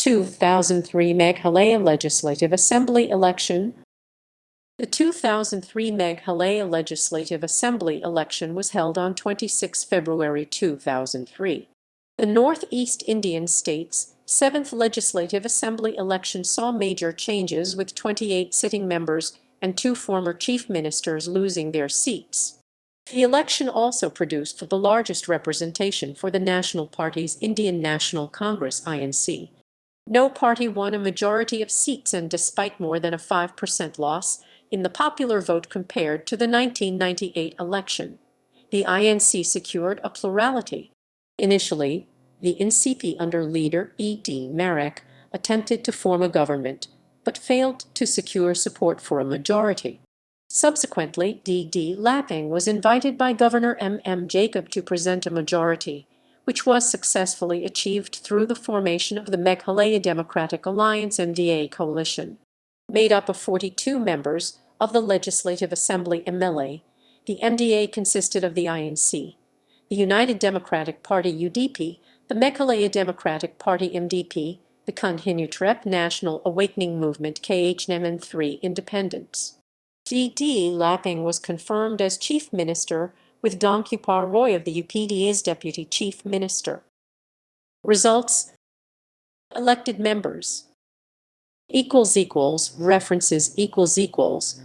2003 Meghalaya Legislative Assembly election. The 2003 Meghalaya Legislative Assembly election was held on 26 February 2003. The Northeast Indian state's 7th Legislative Assembly election saw major changes, with 28 sitting members and 2 former chief ministers losing their seats. The election also produced the largest representation for the national party's Indian National Congress (INC). No party won a majority of seats, and despite more than a 5% loss in the popular vote compared to the 1998 election, the INC secured a plurality. Initially, the NCP under leader E.D. Marak attempted to form a government, but failed to secure support for a majority. Subsequently, D.D. Lapang was invited by Governor M.M. Jacob to present a majority, which was successfully achieved through the formation of the Meghalaya Democratic Alliance (MDA) coalition. Made up of 42 members of the Legislative Assembly MLA, the MDA consisted of the INC, the United Democratic Party UDP, the Meghalaya Democratic Party MDP, the Khun Hynniewtrep National Awakening Movement KHNAM, and 3 independents. D.D. Lapang was confirmed as Chief Minister, with Donkupar Roy of the UPD as Deputy Chief Minister. Results: elected members == references ==